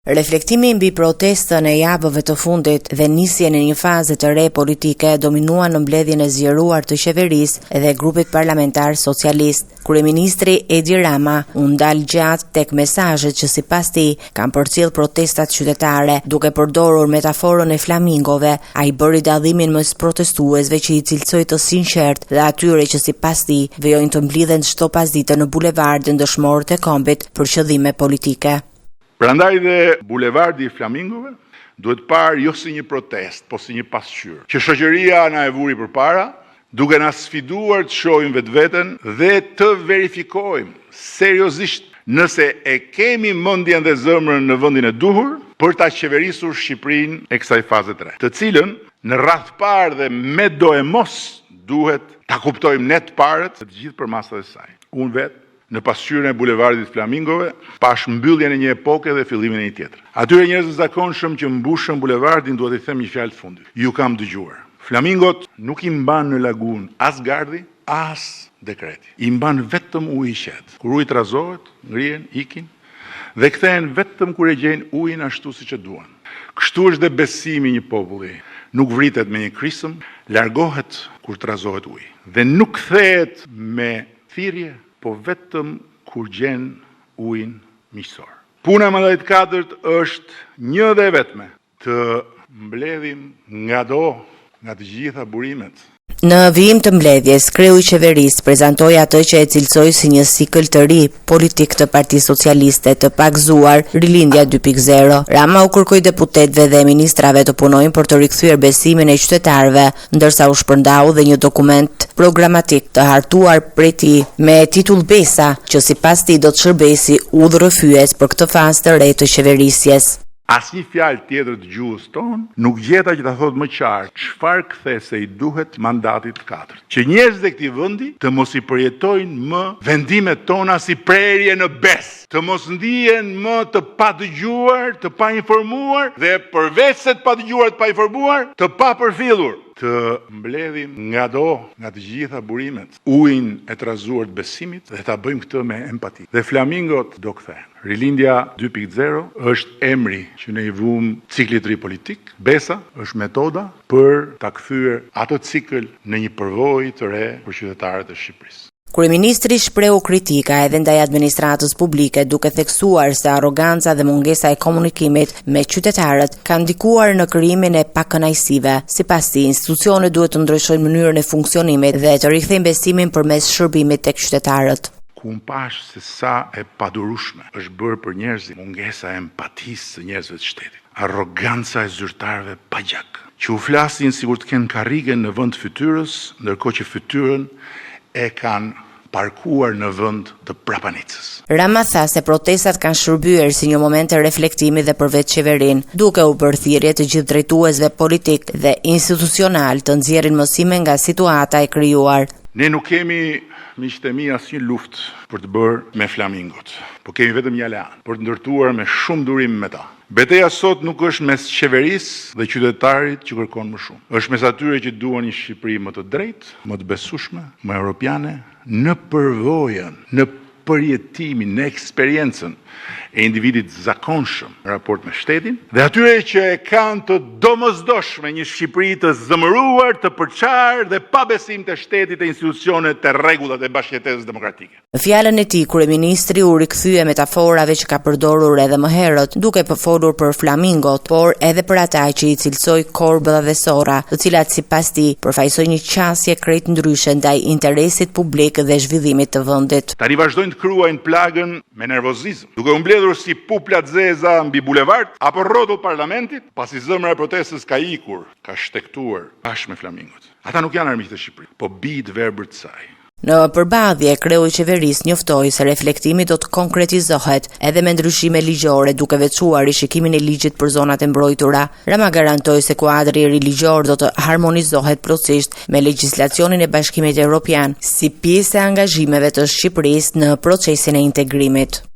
Reflektimi mbi protestën e javëve të fundit dhe nisjen e një faze të re politike dominua në mbledhjen e zgjeruar të qeverisë dhe grupit parlamentar socialist. Kryeministri Edi Rama u ndal gjatë tek mesazhet që sipas tij kanë përcjell protestat qytetare, duke përdorur metaforën e flamingove. Ai bëri dallimin mes protestuesve që i cilësoi të sinqert dhe atyre që sipas tij vijojnë të mblidhen çdo pasdite në bulevardin dëshmorët e kombit për qëllime politike. Prandaj dhe bulevardi i flamingove duhet parë jo si një protest, po si një pasqyrë, që shoqëria na e vuri përpara, duke na sfiduar të shohim vetveten dhe të verifikojmë seriozisht nëse e kemi mendjen dhe zemrën në vendin e duhur për ta qeverisur Shqipërinë e kësaj faze 3, të cilën në radh parë dhe me do e mos duhet ta kuptojmë ne të parët të gjithë përmasat e saj. Unë vetë në pasqyrën e bulevardit Flamingove, pash mbylljen e një epoke dhe fillimin e një tjetër. Atyre njerëzve të zakonshëm që mbushën bulevardin duhet i them një fjalë të fundit. Ju kam dëgjuar. Flamingot nuk i mban në lagun as gardi, as dekreti. I mban vetëm ujë i qetë. Kur uji trazohet, ngrihen, ikin dhe kthehen vetëm kur e gjejnë ujin ashtu siç e duan. Kështu është dhe besimi i një populli. Nuk vritet me një krisëm, largohet kur trazohet uji dhe nuk kthehet me thirrje, po vetëm kur gjen ujin miqësor. Puna më e katërt është një dhe vetme, të mbledhim nga të gjitha burimet. Në vijim të mbledhjes, kreu i qeverisë prezantoi atë që e cilësoi si një sikël të ri politik të Partisë Socialiste të pagzuar Rilindja 2.0. Rama u kërkoi deputetëve dhe ministrave të punojnë për të rikthyer besimin e qytetarëve, ndërsa u shpërndau dhe një dokument programatik të hartuar prej tij me titull Besa, që sipas tij do të shërbejë si udhërrëfyes për këtë fazë të re të qeverisjes. Asnjë fjalë tjetër të gjuhës tonë nuk gjeta që ta thotë më qartë çfarë kthese i duhet mandatit të katërt. Që njerëzit e këtij vendi të mos i përjetojnë më vendimet tona si prerje në besë, të mos ndihen më të padëgjuar, të painformuar dhe përveç se të padëgjuar, të painformuar, të papërfillur. Të mbledhim nga të gjitha burimet, ujin e trazuar të besimit dhe ta bëjmë këtë me empati. Dhe flamingot do kthehen. Rilindja 2.0 është emri që ne i vumë ciklit ri politik. Besa është metoda për ta kthyer atë cikël në një përvojë të re për qytetarët e Shqipërisë. Kryeministri shprehu kritika edhe ndaj administratës publike, duke theksuar se arroganca dhe mungesa e komunikimit me qytetarët kanë ndikuar në krijimin e pakënaqësive. Sipas tij, institucionet duhet të ndryshojnë mënyrën e funksionimit dhe të rikthejnë besimin përmes shërbimit tek qytetarët. Ku pash se sa e padurueshme është bërë për njerëzit mungesa e empatisë së njerëzve të shtetit. Arroganca e zyrtarëve pa gjak, që u flasin sikur të kenë karrige në vend fytyrës, ndërkohë që fytyrën e kanë parkuar në vend të prapanicës. Rama tha se protestat kanë shërbyer si një moment të reflektimit dhe për vetë qeverinë, duke u bërë thirrje të gjithë drejtuesve politik dhe institucional të nxjerrin mësime nga situata e krijuar. Ne nuk kemi miqtë e mi asnjë luftë për të bërë me flamingot, po kemi vetëm një alean për të ndërtuar me shumë durim me ta. Betejë sot nuk është mes qeverisë dhe qytetarit që kërkon më shumë. Është mes atyre që duan një Shqipëri më të drejtë, më të besueshme, më europiane, në përvojën, në përjetimin, në eksperiencën e individit zakonshëm në raport me shtetin, dhe atyre që e kanë të domosdoshme një Shqipëri të zëmëruar, të përçarë dhe pa besim të shtetit e institucionet të rregullat e bashkëjetesës demokratike. Në fjalën e tij, kryeministri u rikthye metaforave që ka përdorur edhe më herët, duke folur për flamingot, por edhe për ata që i cilësoi korbëlla dhe sorra, të cilat sipas tij përfaqësojnë një qasje krejt ndryshe ndaj interesit publik dhe zhvillimit të vendit. Tani vazhdojnë të kruajnë plagën me nervozizëm, duke u mbledhur si pupla të zeza mbi bulevard apo rrotull parlamentit, pasi zemra e protestës ka ikur, ka shtektuar bashkë me flamingot. Ata nuk janë armiqtë e Shqipërisë, po bijtë verbër të saj. Në përballje, kreu i qeverisë njoftoi se reflektimi do të konkretizohet edhe me ndryshime ligjore, duke veçuar rishikimin e ligjit për zonat e mbrojtura. Rama garantoi se kuadri i ri ligjor do të harmonizohet plotësisht me legjislacionin e Bashkimit Evropian si pjesë e angazhimeve të Shqipërisë në procesin e integrimit.